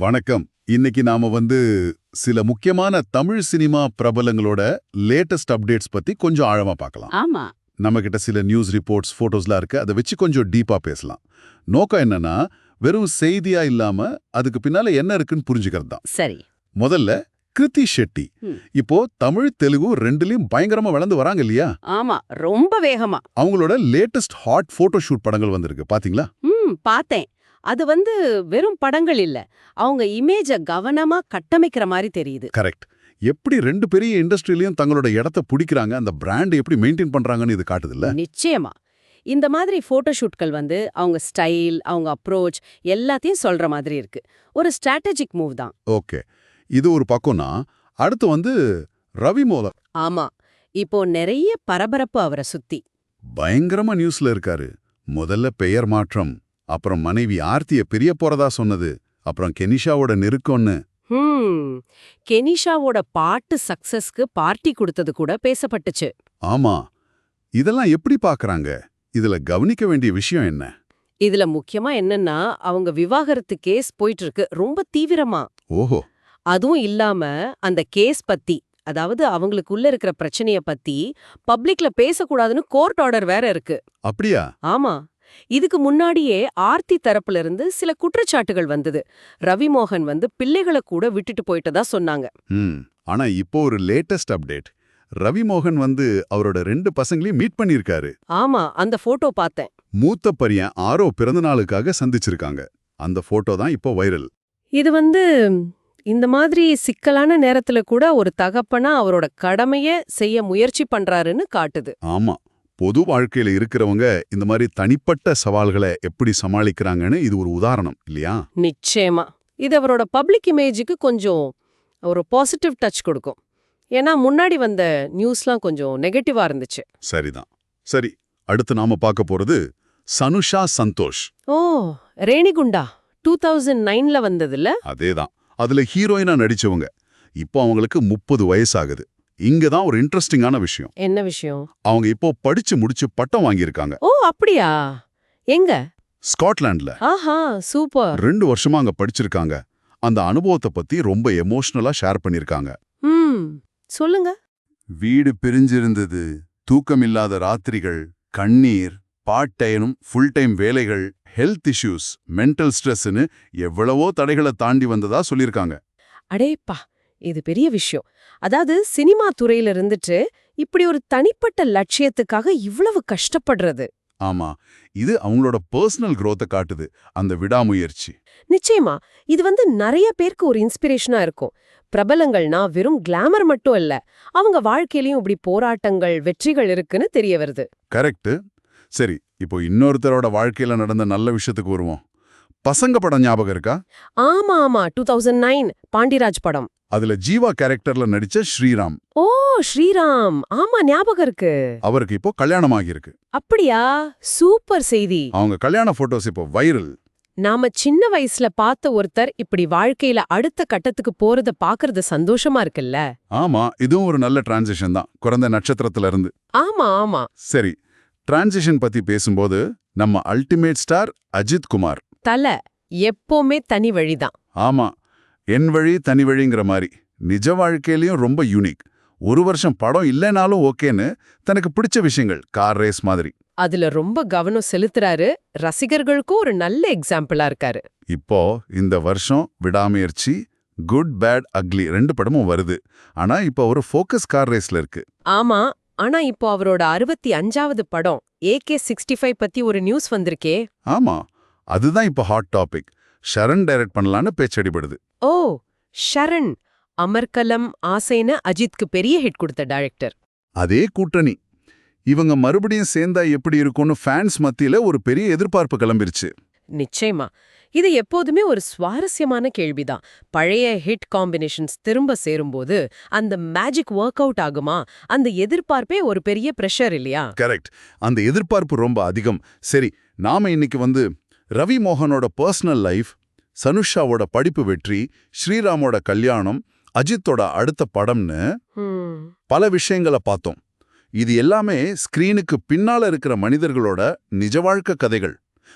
வணக்கம். இன்னைக்கு நாம சில முக்கியமான தமிழ் சினிமா பிரபலங்களோட லேட்டஸ்ட் அப்டேட்ஸ் பத்தி கொஞ்சம் ஆழமா பார்க்கலாம். ஆமா. நம்ம கிட்ட சில நியூஸ் ரிப்போர்ட்ஸ், போட்டோஸ்லாம் இருக்கு. அதை வச்சு கொஞ்சம் டீப்பா பேசலாம். நோக்கம் என்னன்னா, வெறும் செய்தியா இல்லாம அதுக்கு பின்னால என்ன இருக்குன்னு புரிஞ்சுக்கிறது தான். சரி. முதல்ல கிருத்தி ஷெட்டி. இப்போ தமிழ், தெலுங்கு ரெண்டுலயும் பயங்கரமா வளர்ந்து வராங்க இல்லையா? ஆமா, ரொம்ப வேகமா. அவங்களோட லேட்டஸ்ட் ஹாட் போட்டோ ஷூட் படங்கள் வந்திருக்கு. பாத்தீங்களா? பார்த்தேன். அது வெறும் படங்கள் இல்ல. அவங்க இமேஜ கவனமா கட்டமைக்கிற மாதிரி தெரியுது. கரெக்ட். எப்படி ரெண்டு பெரிய இண்டஸ்ட்ரியிலயும் தங்களோட இடத்தை பிடிக்கிறாங்க, அந்த பிராண்ட் எப்படி மெயின்டைன் பண்றாங்கன்னு இது காட்டுதுல்ல? நிச்சயமா. இந்த மாதிரி போட்டோ ஷூட்கள் அவங்க ஸ்டைல், அவங்க அப்ரோச் எல்லாத்தையும் சொல்ற மாதிரி இருக்கு. ஒரு ஸ்ட்ராட்டஜிக் மூவ் தான். ஓகே, இது ஒரு பக்கம்னா, அடுத்து ரவி மோலர். ஆமா, இப்போ நிறைய பரபரப்பு அவரை சுத்தி. பயங்கரமா நியூஸ்ல இருக்காரு. முதல்ல பெயர் மாற்றம், அப்புறம் மனைவி ஆர்த்திய பிரிய போறதா சொன்னது, அப்புறம் கெனிஷாவோட நெருக்கம்னு. கெனிஷாவோட பாட்டு சக்சஸ்க்கு பார்ட்டி கொடுத்தது கூட பேசப்பட்டுச்சு. ஆமா, இதெல்லாம் எப்படி பாக்குறாங்க? இதுல கவனிக்க வேண்டிய விஷயம் என்ன? இதுல முக்கியமா என்னன்னா, அவங்க விவாகரத்து கேஸ் போயிட்டு இருக்கு ரொம்ப தீவிரமா. ஓஹோ. அதுவும் இல்லாம அந்த கேஸ் பத்தி, அதாவது அவங்களுக்குள்ள இருக்கிற பிரச்சனைய பத்தி பப்ளிக்ல பேசக்கூடாதுன்னு கோர்ட் ஆர்டர் வேற இருக்கு. அப்படியா? ஆமா. இதுக்கு முன்னாடியே ஆர்த்தி தரப்புல இருந்து சில குற்றச்சாட்டுகள் வந்தது. ரவிமோகன் பிள்ளைகளை கூட விட்டுட்டு போயிட்டதா சொன்னாங்க. ஆனா இப்போ ஒரு லேட்டஸ்ட் அப்டேட். ரவிமோகன் அவரோட 2 பசங்களையும் மீட் பண்ணிருக்காரு. ஆமா, அந்த போட்டோ பார்த்தேன். மூத்த பையன் ஆரோ பிறந்த நாளுக்காக சந்திச்சிருக்காங்க. அந்த போட்டோ தான் இப்போ வைரல். இது இந்த மாதிரி சிக்கலான நேரத்துல கூட ஒரு தகப்பனா அவரோட கடமைய செய்ய முயற்சி பண்றாருன்னு காட்டுது. ஆமா, பொது வாழ்க்கையில இருக்கிறவங்க இந்த மாதிரி தனிப்பட்ட சவால்களை எப்படி சமாளிக்கிறாங்கன்னு இது ஒரு உதாரணம் இல்லையா? நிச்சயமா. இது அவரோட பப்ளிக் இமேஜுக்கு கொஞ்சம் ஒரு பாசிட்டிவ் டச் கொடுக்கும். ஏன்னா முன்னாடி வந்த நியூஸ்லாம் கொஞ்சம் நெகட்டிவா இருந்துச்சு. சரிதான். சரி, அடுத்து நாம பார்க்க போறது சனுஷா சந்தோஷ். ஓ, ரேணிகுண்டா 2009ல வந்ததுல. அதேதான். அதுல ஹீரோயினா நடிச்சவங்க. இப்போ அவங்களுக்கு 30 வயசாகுது. இங்கதான் ஒரு இன்ட்ரெஸ்டிங்கான விஷயம். என்ன விஷயம்? அவங்க இப்போ படிச்சு முடிச்சு பட்டம் வாங்கியிருக்காங்க. ஓ, அப்படியா? எங்க? ஸ்காட்லாண்ட்ல. ஆஹா, சூப்பர். 2 வருஷமா அங்க படிச்சிருக்காங்க. அந்த அனுபவத்தை பத்தி ரொம்ப எமோஷனலா ஷேர் பண்ணிருக்காங்க. சொல்லுங்க. வீடு பிரிஞ்சிருந்தது, தூக்கமில்லாத ராத்திரிகள், கண்ணீர், பார்ட் டைம், ஃபுல் டைம் வேலைகள், ஹெல்த் இஷ்யூஸ், மென்டல் ஸ்ட்ரெஸ்னு எவ்வளவோ தடைகளை தாண்டி வந்ததா சொல்லிருக்காங்க. அடேப்பா, இது பெரிய விஷயம். அதாவது சினிமா துறையில இருந்துட்டு இப்படி ஒரு தனிப்பட்ட லட்சியத்துக்காக இவ்வளவு கஷ்டப்படுறது. ஆமா, இது அவங்களோட பர்சனல் growth-அ காட்டுது, அந்த விடாமுயற்சி. நிச்சயமா. இது நிறைய பேருக்கு ஒரு இன்ஸ்பிரேஷனா இருக்கும். பிரபலங்கள்னா வெறும் கிளாமர் மட்டும் இல்ல, அவங்க வாழ்க்கையிலயும் இப்படி போராட்டங்கள், வெற்றிகள் இருக்குன்னு தெரிய வருது. கரெக்ட். சரி, இப்போ இன்னொருத்தரோட வாழ்க்கையில நடந்த நல்ல விஷயத்துக்கு வருவோம். பசங்க படம் ஞாபகம் இருக்கா? ஆமா ஆமா, 2009 பாண்டிராஜ் படம். அதுல ஜீவா கேரக்டர்ல நடிச்ச ஸ்ரீராம். ஓ, ஸ்ரீராம். ஆமா, ஞாபகம் இருக்கு. அவருக்கு இப்போ கல்யாணம் ஆகியிருக்கு. அப்படியா? சூப்பர் செய்தி. அவங்க கல்யாண போட்டோஸ் இப்போ வைரல். நாம சின்ன வயசுல பார்த்த ஒருத்தர் இப்படி வாழ்க்கையில அடுத்த கட்டத்துக்கு போறத பாக்குறது சந்தோஷமா இருக்குல்ல? ஆமா, இதுவும் ஒரு நல்ல டிரான்சிஷன் தான், குறைந்த நட்சத்திரத்துல இருந்து. ஆமா ஆமா. சரி, டிரான்சிஷன் பத்தி பேசும்போது நம்ம அல்டிமேட் ஸ்டார் அஜித் குமார். தல எப்பவுமே தனி வழிதான். ஆமா, என் வழி தனி வழிங்கிற மாதிரி நிஜ வாழ்க்கையிலயும் ரொம்ப யூனிக். 1 வருஷம் படம் இல்லைனாலும் ஓகேன்னு தனக்கு பிடிச்ச விஷயங்கள், கார் ரேஸ் மாதிரி அதுல ரொம்ப கவனம் செலுத்துறாரு. ரசிகர்களுக்கும் ஒரு நல்ல எக்ஸாம்பிளா இருக்காரு. இப்போ இந்த வருஷம் விடாமுயற்சி, குட் பேட் அக்லி 2 படமும் வருது. ஆனா இப்போ ஒரு ஃபோக்கஸ் கார் ரேஸ்ல இருக்கு. ஆமா, ஆனா இப்போ அவரோட 65வது படம் AK-65 பத்தி ஒரு நியூஸ் வந்திருக்கே. ஆமா, அதுதான் இப்போ ஹாட் டாபிக். ஷரண் டைரக்ட் பண்ணலான்னு பேச்சடிபடுது. ஓ, ஷரண். அமர்கலம், ஆசைன்னு அஜித்க்கு பெரிய ஹிட் கொடுத்த டைரக்டர். அதே கூட்டணி. இவங்க மறுபடியும் சேர்ந்தா எப்படி இருக்கும்னு ஃபேன்ஸ் மத்தியில ஒரு பெரிய எதிர்பார்ப்பு கிளம்பிருச்சு. நிச்சயமா. இது எப்போதுமே ஒரு சுவாரஸ்யமான கேள்விதான். பழைய ஹிட் காம்பினேஷன்ஸ் திரும்ப சேரும்போது அந்த மேஜிக் ஒர்க் அவுட் ஆகுமா? அந்த எதிர்பார்ப்பே ஒரு பெரிய பிரஷர் இல்லையா? கரெக்ட். அந்த எதிர்பார்ப்பு ரொம்ப அதிகம். சரி, நாம இன்னைக்கு ரவி மோகனோட பர்சனல் லைஃப், சனுஷாவோட படிப்பு வெற்றி, ஸ்ரீராமோட கல்யாணம், அஜித்தோட அடுத்த படம்னு பல விஷயங்களை பார்த்தோம். இது எல்லாமே ஸ்கிரீனுக்கு பின்னால இருக்கிற மனிதர்களோட நிஜ வாழ்க்கை கதைகள்,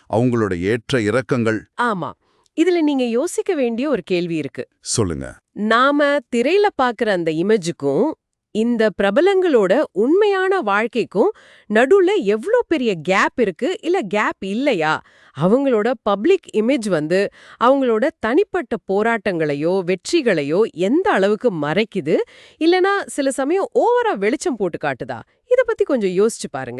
அவங்களோட ஏற்ற இறக்கங்கள். ஆமா, இதுல நீங்க யோசிக்க வேண்டிய ஒரு கேள்வி இருக்கு. சொல்லுங்க. நாம திரையில பாக்குற அந்த இமேஜுக்கும் இந்த பிரபலங்களோட உண்மையான வாழ்க்கைக்கும் நடுவுல எவ்ளோ பெரிய கேப் இருக்கு, இல்ல கேப் இல்லையா? அவங்களோட பப்ளிக் இமேஜ் அவங்களோட தனிப்பட்ட போராட்டங்களையோ வெற்றிகளையோ எந்த அளவுக்கு மறைக்குது, இல்லனா சில சமயம் ஓவரா வெளிச்சம் போட்டு காட்டுதா? இத பத்தி கொஞ்சம் யோசிச்சு பாருங்க.